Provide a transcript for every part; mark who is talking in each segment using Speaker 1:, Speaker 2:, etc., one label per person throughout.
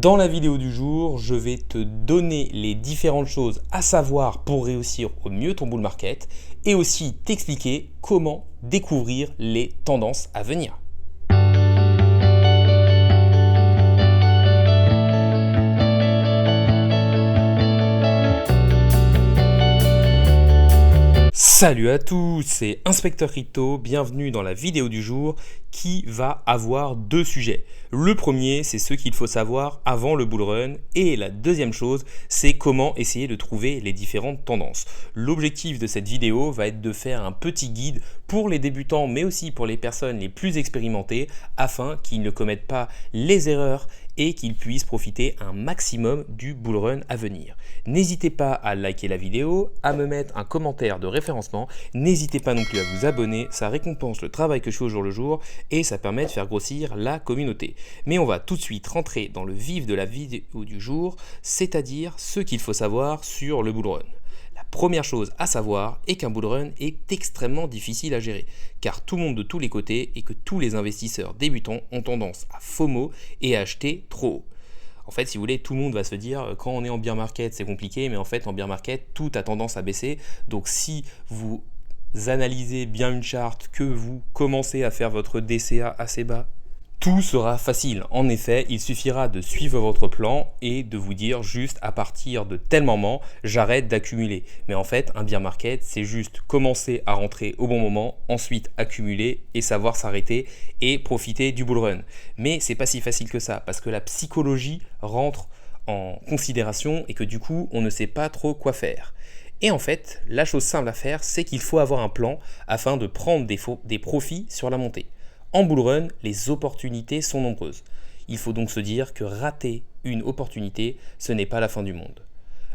Speaker 1: Dans la vidéo du jour, je vais te donner les différentes choses à savoir pour réussir au mieux ton bull market et aussi t'expliquer comment découvrir les tendances à venir. Salut à tous, c'est Inspecteur Crypto, bienvenue dans la vidéo du jour qui va avoir deux sujets. Le premier, c'est ce qu'il faut savoir avant le bull run et la deuxième chose, c'est comment essayer de trouver les différentes tendances. L'objectif de cette vidéo va être de faire un petit guide pour les débutants mais aussi pour les personnes les plus expérimentées afin qu'ils ne commettent pas les erreurs et qu'ils puissent profiter un maximum du bull run à venir. N'hésitez pas à liker la vidéo, à me mettre un commentaire de référencement, n'hésitez pas non plus à vous abonner, ça récompense le travail que je fais au jour le jour et ça permet de faire grossir la communauté. Mais on va tout de suite rentrer dans le vif de la vidéo du jour, c'est-à-dire ce qu'il faut savoir sur le bull run. La première chose à savoir est qu'un bull run est extrêmement difficile à gérer, car tout monte de tous les côtés et que tous les investisseurs débutants ont tendance à FOMO et à acheter trop haut. En fait, si vous voulez, tout le monde va se dire quand on est en bear market, c'est compliqué, mais en fait, en bear market, tout a tendance à baisser. Donc, si vous analysez bien une charte, que vous commencez à faire votre DCA assez bas, tout sera facile. En effet, il suffira de suivre votre plan et de vous dire juste à partir de tel moment, j'arrête d'accumuler. Mais en fait, un bear market, c'est juste commencer à rentrer au bon moment, ensuite accumuler et savoir s'arrêter et profiter du bull run. Mais c'est pas si facile que ça parce que la psychologie rentre en considération et que du coup, on ne sait pas trop quoi faire. Et en fait, la chose simple à faire, c'est qu'il faut avoir un plan afin de prendre des profits sur la montée. En bull run, les opportunités sont nombreuses. Il faut donc se dire que rater une opportunité, ce n'est pas la fin du monde.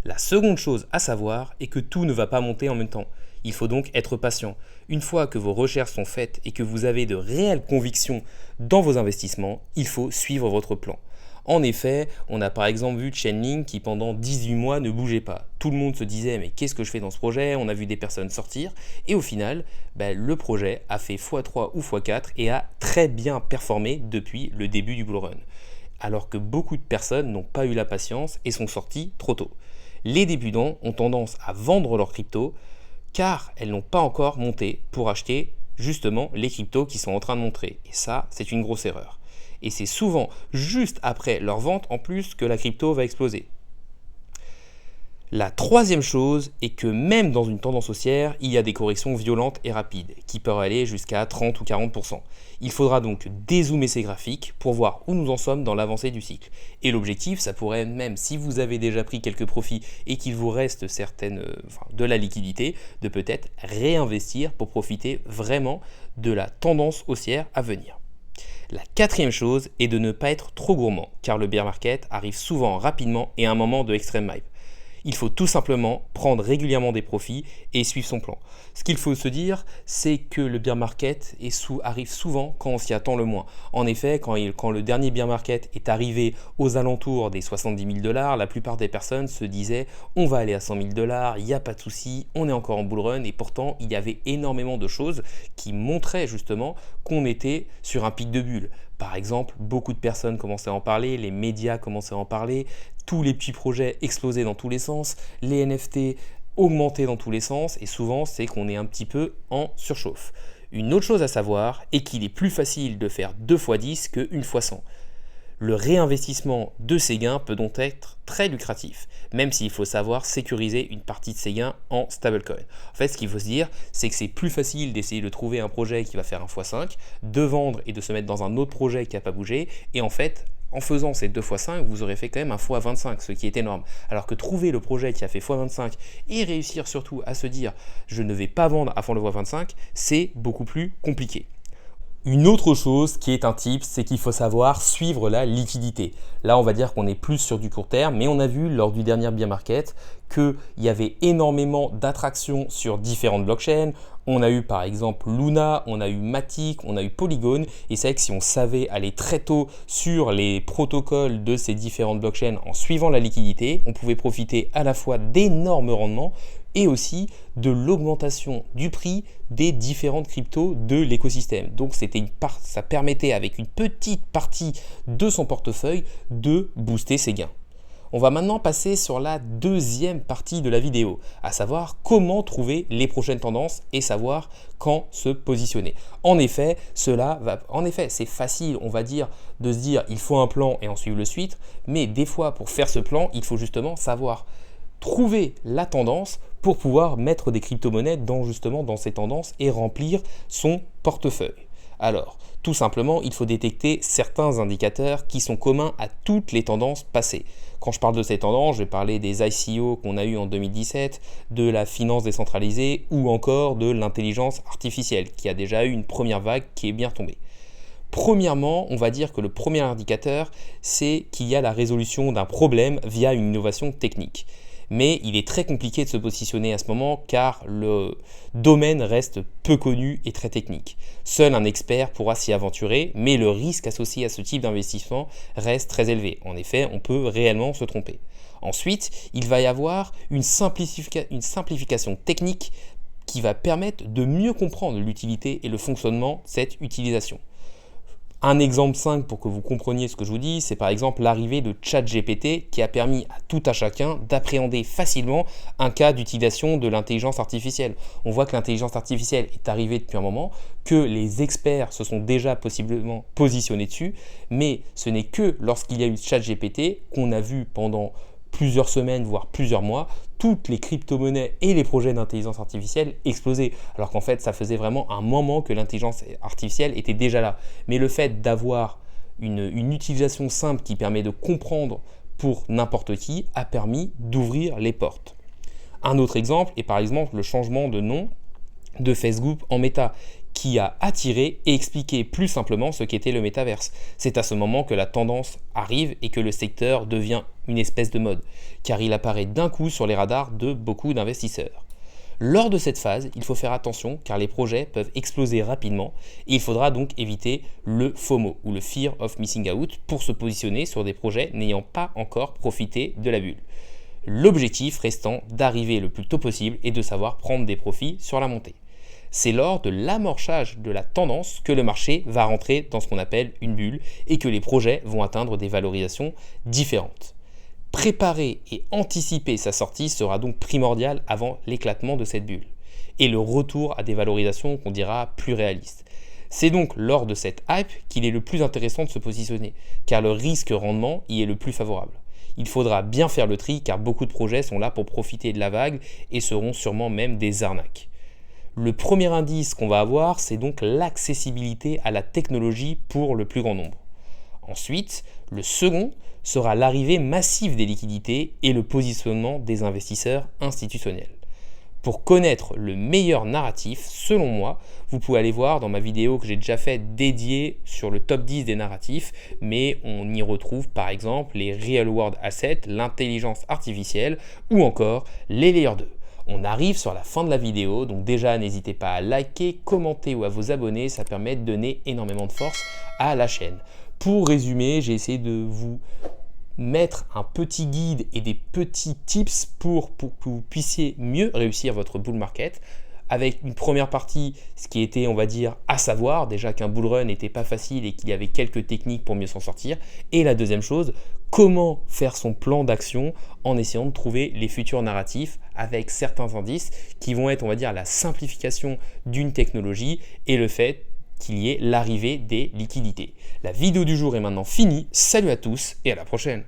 Speaker 1: La seconde chose à savoir est que tout ne va pas monter en même temps. Il faut donc être patient. Une fois que vos recherches sont faites et que vous avez de réelles convictions dans vos investissements, il faut suivre votre plan. En effet, on a par exemple vu Chainlink qui pendant 18 mois ne bougeait pas. Tout le monde se disait mais qu'est-ce que je fais dans ce projet? On a vu des personnes sortir et au final, le projet a fait x3 ou x4 et a très bien performé depuis le début du bull run. Alors que beaucoup de personnes n'ont pas eu la patience et sont sorties trop tôt. Les débutants ont tendance à vendre leurs cryptos car elles n'ont pas encore monté pour acheter justement les cryptos qui sont en train de monter. Et ça, c'est une grosse erreur. Et c'est souvent juste après leur vente en plus que la crypto va exploser. La troisième chose est que même dans une tendance haussière, il y a des corrections violentes et rapides qui peuvent aller jusqu'à 30 ou 40%. Il faudra donc dézoomer ces graphiques pour voir où nous en sommes dans l'avancée du cycle. Et l'objectif, ça pourrait même, si vous avez déjà pris quelques profits et qu'il vous reste de la liquidité, de peut-être réinvestir pour profiter vraiment de la tendance haussière à venir. La quatrième chose est de ne pas être trop gourmand, car le bear market arrive souvent rapidement et à un moment de extrême hype. Il faut tout simplement prendre régulièrement des profits et suivre son plan. Ce qu'il faut se dire, c'est que le bear market arrive souvent quand on s'y attend le moins. En effet, quand le dernier bear market est arrivé aux alentours des 70 000 $, la plupart des personnes se disaient on va aller à 100 000 $, il n'y a pas de souci, on est encore en bull run et pourtant il y avait énormément de choses qui montraient justement qu'on était sur un pic de bulle. Par exemple, beaucoup de personnes commençaient à en parler, les médias commençaient à en parler, tous les petits projets explosaient dans tous les sens, les NFT augmentaient dans tous les sens et souvent c'est qu'on est un petit peu en surchauffe. Une autre chose à savoir est qu'il est plus facile de faire 2 x 10 que 1 x 100. Le réinvestissement de ces gains peut donc être très lucratif, même s'il faut savoir sécuriser une partie de ces gains en stablecoin. En fait, ce qu'il faut se dire, c'est que c'est plus facile d'essayer de trouver un projet qui va faire un x5, de vendre et de se mettre dans un autre projet qui n'a pas bougé, et en fait, en faisant ces 2 x 5, vous aurez fait quand même un x25, ce qui est énorme. Alors que trouver le projet qui a fait x25 et réussir surtout à se dire « je ne vais pas vendre avant le x25 », c'est beaucoup plus compliqué. Une autre chose qui est un tip, c'est qu'il faut savoir suivre la liquidité. Là, on va dire qu'on est plus sur du court terme, mais on a vu lors du dernier bear market qu'il y avait énormément d'attractions sur différentes blockchains. On a eu par exemple Luna, on a eu Matic, on a eu Polygon, et c'est vrai que si on savait aller très tôt sur les protocoles de ces différentes blockchains en suivant la liquidité, on pouvait profiter à la fois d'énormes rendements et aussi de l'augmentation du prix des différentes cryptos de l'écosystème. Donc ça permettait avec une petite partie de son portefeuille de booster ses gains. On va maintenant passer sur la deuxième partie de la vidéo, à savoir comment trouver les prochaines tendances et savoir quand se positionner. En effet, c'est facile, on va dire, de se dire il faut un plan et en suivre le suite, mais des fois pour faire ce plan, il faut justement savoir trouver la tendance pour pouvoir mettre des crypto-monnaies dans ces tendances et remplir son portefeuille. Alors, tout simplement, il faut détecter certains indicateurs qui sont communs à toutes les tendances passées. Quand je parle de ces tendances, je vais parler des ICO qu'on a eu en 2017, de la finance décentralisée ou encore de l'intelligence artificielle qui a déjà eu une première vague qui est bien tombée. Premièrement, on va dire que le premier indicateur, c'est qu'il y a la résolution d'un problème via une innovation technique. Mais il est très compliqué de se positionner à ce moment car le domaine reste peu connu et très technique. Seul un expert pourra s'y aventurer, mais le risque associé à ce type d'investissement reste très élevé. En effet, on peut réellement se tromper. Ensuite, il va y avoir une simplification technique qui va permettre de mieux comprendre l'utilité et le fonctionnement de cette utilisation. Un exemple simple pour que vous compreniez ce que je vous dis, c'est par exemple l'arrivée de ChatGPT qui a permis à tout à chacun d'appréhender facilement un cas d'utilisation de l'intelligence artificielle. On voit que l'intelligence artificielle est arrivée depuis un moment, que les experts se sont déjà possiblement positionnés dessus, mais ce n'est que lorsqu'il y a eu ChatGPT qu'on a vu pendant plusieurs semaines, voire plusieurs mois, toutes les crypto-monnaies et les projets d'intelligence artificielle exploser. Alors qu'en fait, ça faisait vraiment un moment que l'intelligence artificielle était déjà là. Mais le fait d'avoir une utilisation simple qui permet de comprendre pour n'importe qui a permis d'ouvrir les portes. Un autre exemple est par exemple le changement de nom de Facebook en Meta, qui a attiré et expliqué plus simplement ce qu'était le métaverse. C'est à ce moment que la tendance arrive et que le secteur devient une espèce de mode, car il apparaît d'un coup sur les radars de beaucoup d'investisseurs. Lors de cette phase, il faut faire attention car les projets peuvent exploser rapidement et il faudra donc éviter le FOMO ou le Fear of Missing Out pour se positionner sur des projets n'ayant pas encore profité de la bulle. L'objectif restant d'arriver le plus tôt possible et de savoir prendre des profits sur la montée. C'est lors de l'amorçage de la tendance que le marché va rentrer dans ce qu'on appelle une bulle et que les projets vont atteindre des valorisations différentes. Préparer et anticiper sa sortie sera donc primordial avant l'éclatement de cette bulle et le retour à des valorisations qu'on dira plus réalistes. C'est donc lors de cette hype qu'il est le plus intéressant de se positionner car le risque-rendement y est le plus favorable. Il faudra bien faire le tri car beaucoup de projets sont là pour profiter de la vague et seront sûrement même des arnaques. Le premier indice qu'on va avoir, c'est donc l'accessibilité à la technologie pour le plus grand nombre. Ensuite, le second sera l'arrivée massive des liquidités et le positionnement des investisseurs institutionnels. Pour connaître le meilleur narratif, selon moi, vous pouvez aller voir dans ma vidéo que j'ai déjà fait dédiée sur le top 10 des narratifs, mais on y retrouve par exemple les Real World Assets, l'intelligence artificielle ou encore les Layer 2. On arrive sur la fin de la vidéo, donc déjà n'hésitez pas à liker, commenter ou à vous abonner, ça permet de donner énormément de force à la chaîne. Pour résumer, j'ai essayé de vous mettre un petit guide et des petits tips pour que vous puissiez mieux réussir votre bull market. Avec une première partie, ce qui était, on va dire, à savoir, déjà qu'un bull run n'était pas facile et qu'il y avait quelques techniques pour mieux s'en sortir. Et la deuxième chose, comment faire son plan d'action en essayant de trouver les futurs narratifs avec certains indices qui vont être, on va dire, la simplification d'une technologie et le fait qu'il y ait l'arrivée des liquidités. La vidéo du jour est maintenant finie. Salut à tous et à la prochaine.